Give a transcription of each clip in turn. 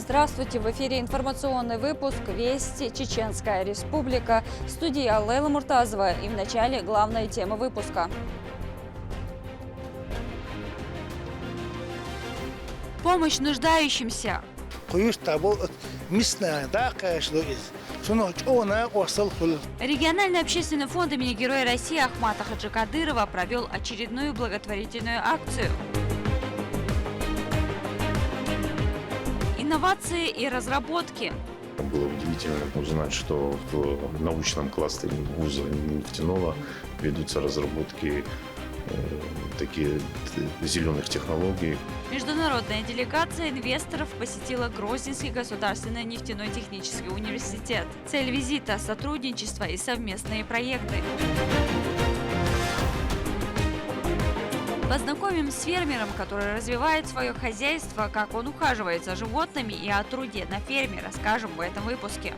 Здравствуйте! В эфире информационный выпуск «Вести. Чеченская Республика». В студии Лейла Муртазова. И в начале главная тема выпуска. Помощь нуждающимся. Региональный общественный фонд имени Героя России Ахмата Хаджи Кадырова провел очередную благотворительную акцию. Инновации и разработки. Было удивительно узнать, что в научном кластере вуза нефтяного ведутся разработки таких зеленых технологий. Международная делегация инвесторов посетила Грозненский государственный нефтяной технический университет. Цель визита – сотрудничество и совместные проекты. Познакомим с фермером, который развивает свое хозяйство, как он ухаживает за животными, и о труде на ферме расскажем в этом выпуске.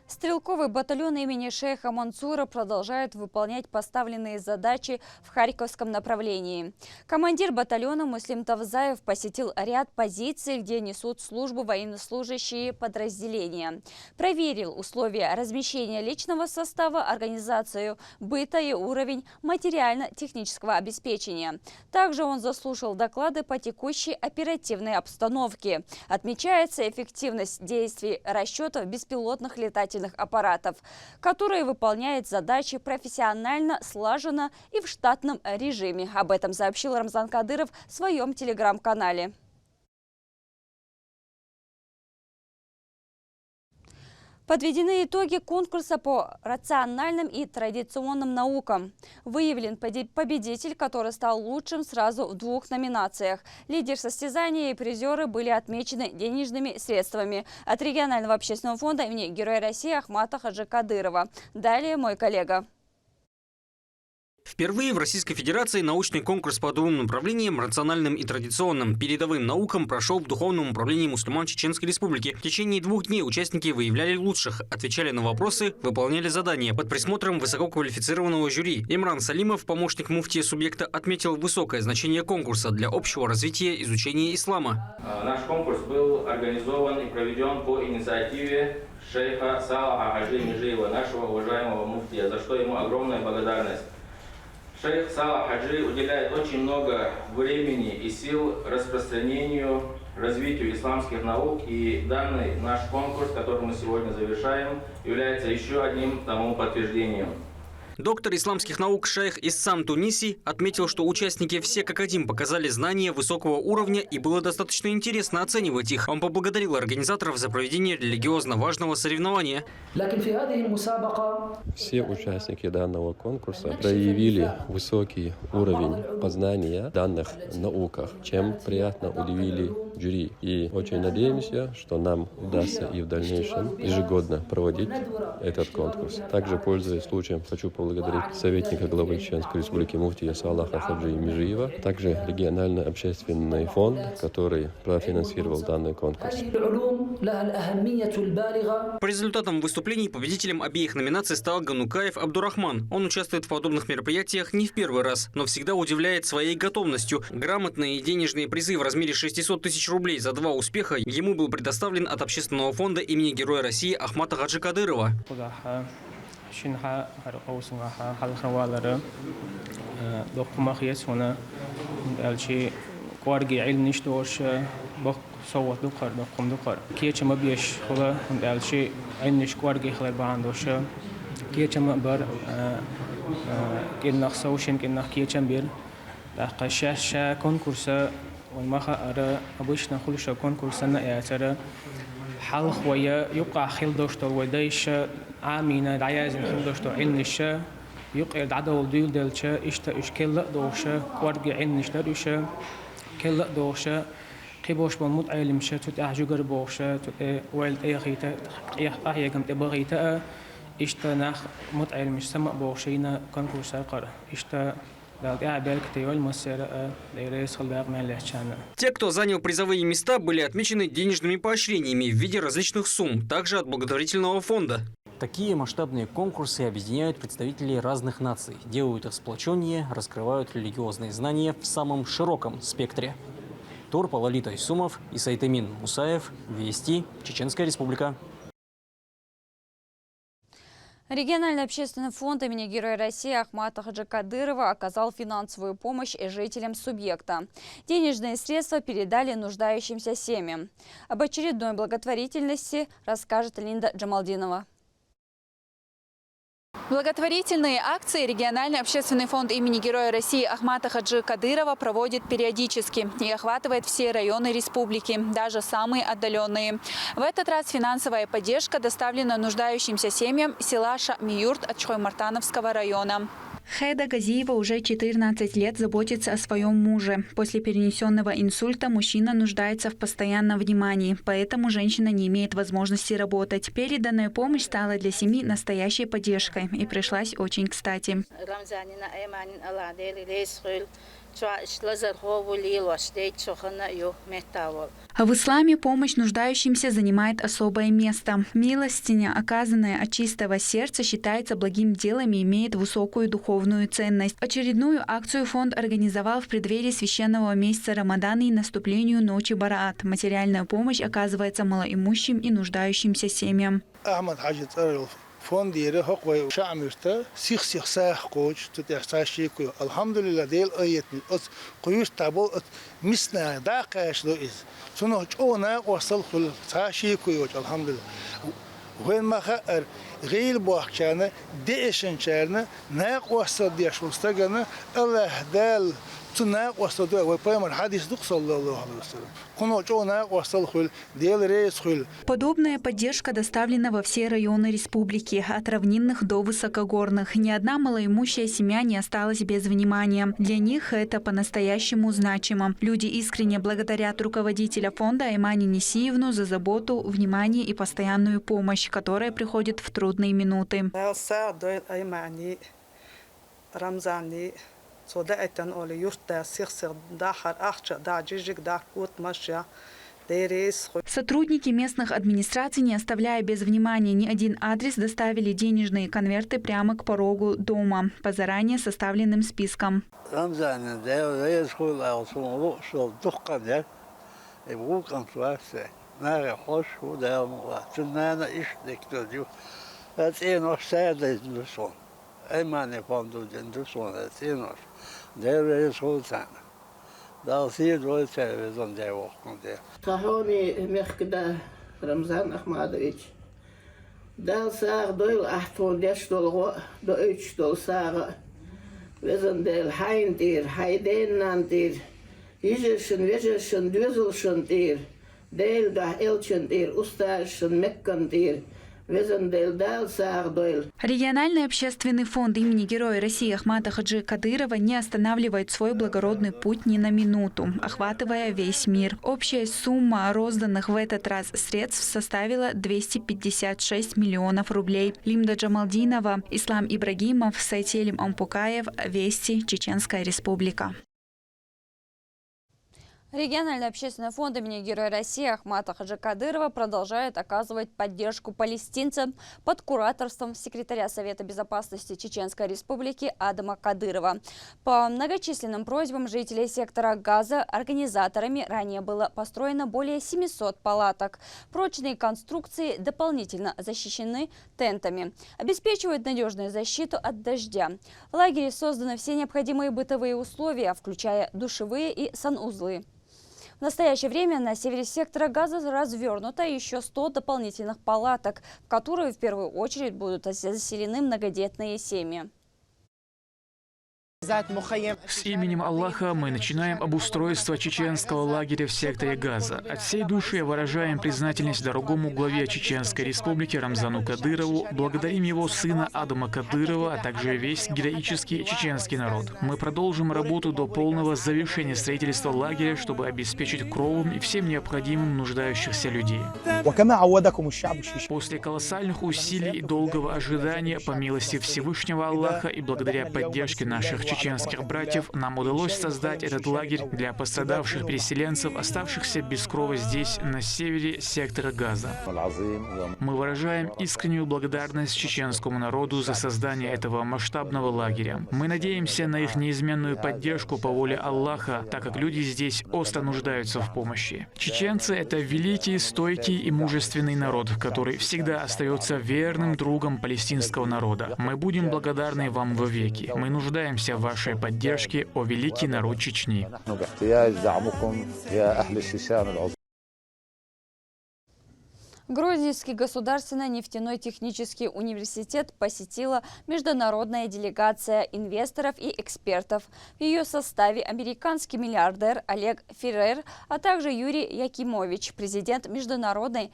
Стрелковый батальон имени шейха Мансура продолжает выполнять поставленные задачи в Харьковском направлении. Командир батальона Муслим Тавзаев посетил ряд позиций, где несут службу военнослужащие подразделения. Проверил условия размещения личного состава, организацию быта и уровень материально-технического обеспечения. Также он заслушал доклады по текущей оперативной обстановке. Отмечается эффективность действий расчетов беспилотных летательных аппаратов, которые выполняют задачи профессионально, слаженно и в штатном режиме. Об этом сообщил Рамзан Кадыров в своем телеграм-канале. Подведены итоги конкурса по рациональным и традиционным наукам. Выявлен победитель, который стал лучшим сразу в двух номинациях. Лидер состязания и призеры были отмечены денежными средствами от регионального общественного фонда имени Героя России Ахмата Хаджи Кадырова. Далее мой коллега. Впервые в Российской Федерации научный конкурс по двум направлениям – рациональным и традиционным передовым наукам – прошел в Духовном управлении мусульман Чеченской Республики. В течение 2 дней участники выявляли лучших, отвечали на вопросы, выполняли задания под присмотром высококвалифицированного жюри. Имран Салимов, помощник муфтия субъекта, отметил высокое значение конкурса для общего развития изучения ислама. Наш конкурс был организован и проведен по инициативе шейха Салаха Хаджи Межиева, нашего уважаемого муфтия, за что ему огромная благодарность. Шейх Салах Хаджи уделяет очень много времени и сил распространению, развитию исламских наук, и данный наш конкурс, который мы сегодня завершаем, является еще одним тому подтверждением. Доктор исламских наук шейх Иссам Туниси отметил, что участники все как один показали знания высокого уровня и было достаточно интересно оценивать их. Он поблагодарил организаторов за проведение религиозно важного соревнования. Все участники данного конкурса проявили высокий уровень познания в данных науках, чем приятно удивили жюри. И очень надеемся, что нам удастся и в дальнейшем ежегодно проводить этот конкурс. Также, пользуясь случаем, хочу поблагодарить советника главы Чеченской Республики муфтия Салаха Хаджи Межиева, также региональный общественный фонд, который профинансировал данный конкурс. По результатам выступлений победителем обеих номинаций стал Ганукаев Абдурахман. Он участвует в подобных мероприятиях не в первый раз, но всегда удивляет своей готовностью. Грамотные денежные призы в размере 600 тысяч рублей за 2 успеха ему был предоставлен от общественного фонда имени Героя России Ахмата Хаджи Кадырова. عامينا العيازن خلدوشتو علنشة يقعد عدو الديل دلشة إشتا إشكال دوشة ورجع علنشة دوشة كل دوشة قبوش بالموت علمشة تتأحجو قربوشة تتوالد أي خيتا أحيا كم تبغيتا إشتا ناخ موت علمش سما بوشينا كونكورس قرة إشتا Те, кто занял призовые места, были отмечены денежными поощрениями в виде различных сумм, также от благотворительного фонда. Такие масштабные конкурсы объединяют представителей разных наций, делают их сплоченнее, раскрывают религиозные знания в самом широком спектре. Тур Палалита Исумов и Сайтемин Мусаев. Вести. Чеченская Республика. Региональный общественный фонд имени Героя России Ахмата Хаджи Кадырова оказал финансовую помощь жителям субъекта. Денежные средства передали нуждающимся семьям. Об очередной благотворительности расскажет Линда Джамалдинова. Благотворительные акции Региональный общественный фонд имени Героя России Ахмата Хаджи Кадырова проводит периодически и охватывает все районы республики, даже самые отдаленные. В этот раз финансовая поддержка доставлена нуждающимся семьям села Шамиюрт Ачхой-Мартановского района. Хайда Газиева уже 14 лет заботится о своем муже. После перенесенного инсульта мужчина нуждается в постоянном внимании, поэтому женщина не имеет возможности работать. Переданная помощь стала для семьи настоящей поддержкой и пришлась очень кстати. В исламе помощь нуждающимся занимает особое место. Милостиня, оказанная от чистого сердца, считается благим делом и имеет высокую духовную ценность. Очередную акцию фонд организовал в преддверии священного месяца Рамадана и наступлению ночи Бараат. Материальная помощь оказывается малоимущим и нуждающимся семьям. فون دیره ها قوی شامشته سیخ ساخ کوچ تو تحساشی کوی الحمدلله دیل آیت از قیوش تابو میسنا داقش دو از چون چونه وصل خل ساشی کوی الحمدلله وين ما خير غير بوحشانه ديشن شارنا ناق وصل ديش وستجنا الله دال تناق وصل دو وبيمر حديث دق صلى الله عليه وسلم كنا جونا وصل خل ديل ريس خل. Подобная поддержка доставлена во все районы республики, от равнинных до высокогорных. Ни одна малоимущая семья не осталась без внимания. Для них это по-настоящему значимо. Люди искренне благодарят руководителя фонда Аймани Несиевну за заботу, внимание и постоянную помощь, которая приходит в трудные минуты. Сотрудники местных администраций, не оставляя без внимания ни один адрес, доставили денежные конверты прямо к порогу дома по заранее составленным спискам. Tahoni mekda Ramzan Ahmadovich. Dal sag doil ahton desdol do üç dol sag. Wesen del heindir, heidenandir. Ijerschen, düzelschen dir. Del da elchen dir, ustaschen mekkandir. Региональный общественный фонд имени Героя России Ахмата Хаджи Кадырова не останавливает свой благородный путь ни на минуту, охватывая весь мир. Общая сумма розданных в этот раз средств составила 256 миллионов рублей. Линда Джамалдинова, Ислам Ибрагимов, Сайтелим Ампукаев. Вести. Чеченская Республика. Региональный общественный фонд имени Героя России Ахмата Хаджи Кадырова продолжает оказывать поддержку палестинцам под кураторством секретаря Совета безопасности Чеченской Республики Адама Кадырова. По многочисленным просьбам жителей сектора Газа организаторами ранее было построено более 700 палаток. Прочные конструкции дополнительно защищены тентами, обеспечивают надежную защиту от дождя. В лагере созданы все необходимые бытовые условия, включая душевые и санузлы. В настоящее время на севере сектора Газа развернуто еще 100 дополнительных палаток, в которые в первую очередь будут заселены многодетные семьи. С именем Аллаха мы начинаем обустройство чеченского лагеря в секторе Газа. От всей души выражаем признательность дорогому главе Чеченской Республики Рамзану Кадырову, благодарим его сына Адама Кадырова, а также весь героический чеченский народ. Мы продолжим работу до полного завершения строительства лагеря, чтобы обеспечить кровом и всем необходимым нуждающихся людей. После колоссальных усилий и долгого ожидания, по милости Всевышнего Аллаха и благодаря поддержке наших чеченских братьев нам удалось создать этот лагерь для пострадавших переселенцев, оставшихся без крова здесь, на севере сектора Газа. Мы выражаем искреннюю благодарность чеченскому народу за создание этого масштабного лагеря. Мы надеемся на их неизменную поддержку по воле Аллаха, так как люди здесь остро нуждаются в помощи. Чеченцы — это великий, стойкий и мужественный народ, который всегда остается верным другом палестинского народа. Мы будем благодарны вам вовеки. Мы нуждаемся в вашей поддержке, о великий народ Чечни. Грозненский государственный нефтяной технический университет посетила международная делегация инвесторов и экспертов. В ее составе американский миллиардер Олег Феррер, а также Юрий Якимович, президент международной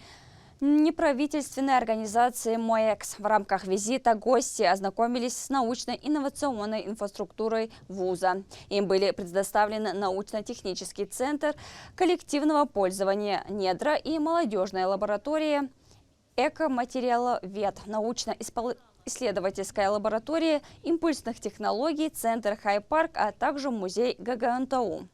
неправительственной организации МОЭКС. В рамках визита гости ознакомились с научно-инновационной инфраструктурой вуза. Им были предоставлены научно-технический центр коллективного пользования «Недра» и молодежная лаборатория «Экоматериаловед», научно-исследовательская лаборатория импульсных технологий, центр «Хай-парк», а также музей ГГНТУ.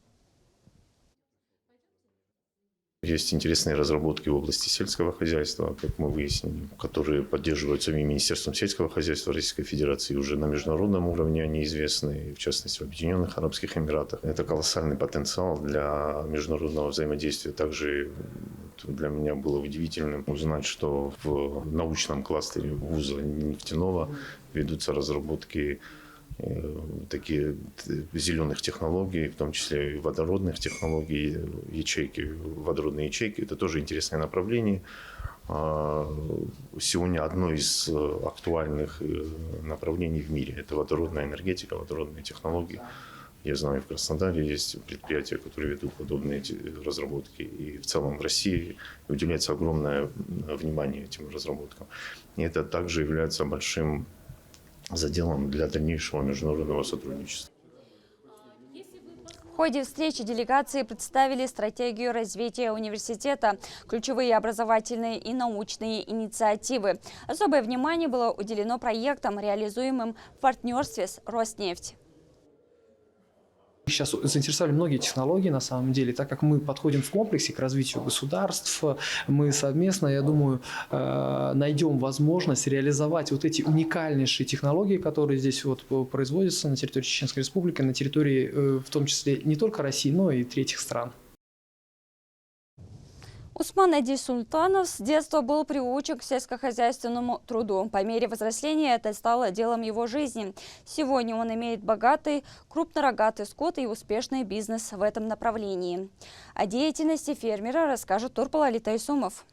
Есть интересные разработки в области сельского хозяйства, как мы выяснили, которые поддерживаются Министерством сельского хозяйства Российской Федерации. Уже на международном уровне они известны, в частности в Объединенных Арабских Эмиратах. Это колоссальный потенциал для международного взаимодействия. Также для меня было удивительным узнать, что в научном кластере вуза нефтяного ведутся разработки такие зеленых технологий, в том числе и водородных технологий, водородные ячейки. Это тоже интересное направление. Сегодня одно из актуальных направлений в мире – это водородная энергетика, водородные технологии. Я знаю, в Краснодаре есть предприятия, которые ведут подобные разработки. И в целом в России уделяется огромное внимание этим разработкам. И это также является большим заделом для дальнейшего международного сотрудничества. В ходе встречи делегации представили стратегию развития университета, ключевые образовательные и научные инициативы. Особое внимание было уделено проектам, реализуемым в партнерстве с Роснефть. Сейчас заинтересовали многие технологии, на самом деле, так как мы подходим в комплексе к развитию государств, мы совместно, я думаю, найдем возможность реализовать вот эти уникальнейшие технологии, которые здесь вот производятся на территории Чеченской Республики, на территории, в том числе, не только России, но и третьих стран. Усман Ади Султанов с детства был приучен к сельскохозяйственному труду. По мере взросления это стало делом его жизни. Сегодня он имеет богатый, крупнорогатый скот и успешный бизнес в этом направлении. О деятельности фермера расскажет Турпал Тайсумов.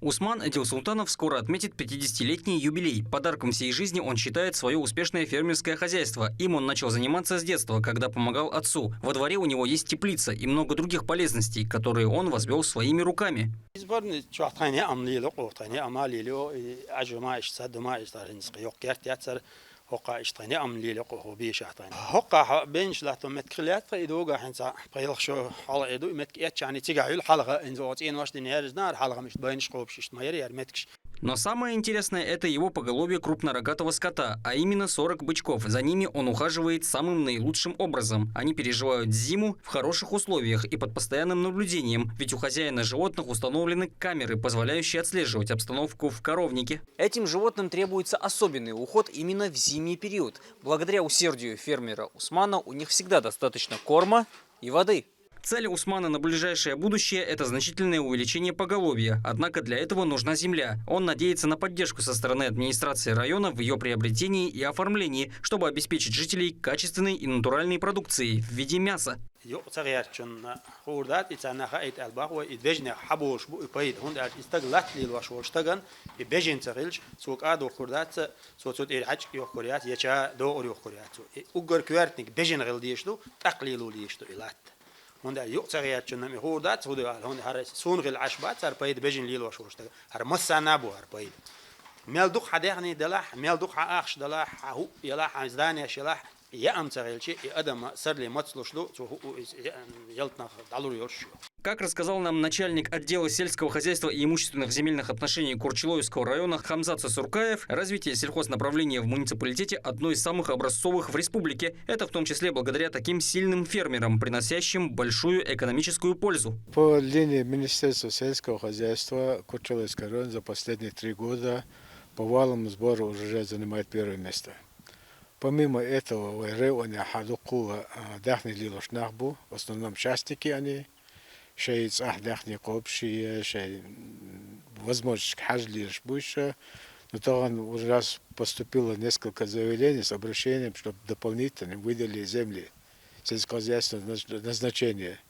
Усман Адил Султанов скоро отметит 50-летний юбилей. Подарком всей жизни он считает свое успешное фермерское хозяйство. Им он начал заниматься с детства, когда помогал отцу. Во дворе у него есть теплица и много других полезностей, которые он возвел своими руками. هقا اشتغني أم لي لقوه بيش أعطاني هقا بينش لاتو متكلات فإدوغا حنسا قيلخ شو حلقة إدو متكيات يعني تيجعيل حلقة إنزو أتين واش دنيا رزنار حلقة مش بينش قوبش ما يري متكش. Но самое интересное – это его поголовье крупнорогатого скота, а именно 40 бычков. За ними он ухаживает самым наилучшим образом. Они переживают зиму в хороших условиях и под постоянным наблюдением, ведь у хозяина животных установлены камеры, позволяющие отслеживать обстановку в коровнике. Этим животным требуется особенный уход именно в зимний период. Благодаря усердию фермера Усмана у них всегда достаточно корма и воды. Цель Усмана на ближайшее будущее – это значительное увеличение поголовья. Однако для этого нужна земля. Он надеется на поддержку со стороны администрации района в ее приобретении и оформлении, чтобы обеспечить жителей качественной и натуральной продукцией в виде мяса. هوندا يقصريات شنو مهودات هودا هون هر سونغ العشبات صار بايد بيجن ليل وشوشت هر مسانابو هر بايد ميل دوخ حديعني دلاح ميل دوخ اخش دلاح هو يلاح عزداني شلاح يا أم تغيلشي أدم سرلي ماتلوشلو تهو يلتنا دالور يرشو. Как рассказал нам начальник отдела сельского хозяйства и имущественных земельных отношений Курчилоевского района Хамзат Сасуркаев, развитие сельхознаправления в муниципалитете одно из самых образцовых в республике. Это в том числе благодаря таким сильным фермерам, приносящим большую экономическую пользу. По линии Министерства сельского хозяйства Курчиловский район за последние 3 года по валовому сбору урожая занимает первое место. Помимо этого, в районе Хадукула дахни лилошнахбу, в основном частники они, шей дахни копши, шей возможность хажли больше. Но там уже раз поступило несколько заявлений с обращением, чтобы дополнительно выделили земли сельскохозяйственного назначения.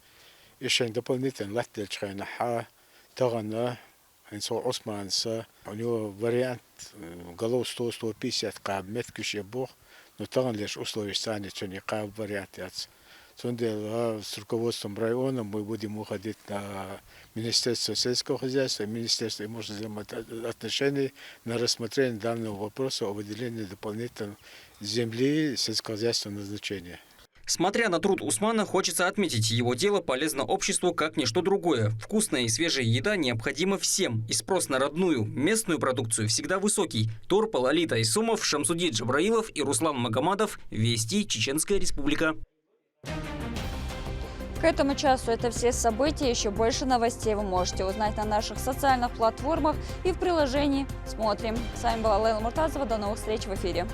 Еще дополнительно лательчхай наха, тогана, инсо османса, у него вариант голов 100-150 каб меткиш бог, но там лишь условия сани, что не каб вариант яц. С руководством района мы будем уходить на Министерство сельского хозяйства, Министерство имущественных отношений на рассмотрение данного вопроса о выделении дополнительной земли сельскохозяйственного назначения. Смотря на труд Усмана, хочется отметить, его дело полезно обществу как ничто другое. Вкусная и свежая еда необходима всем, и спрос на родную, местную продукцию всегда высокий. Торпа, Лолита Исумов, Шамсудин Джабраилов и Руслан Магомадов. Вести, Чеченская Республика. К этому часу это все события. Еще больше новостей вы можете узнать на наших социальных платформах и в приложении. Смотрим. С вами была Лейла Муртазова. До новых встреч в эфире.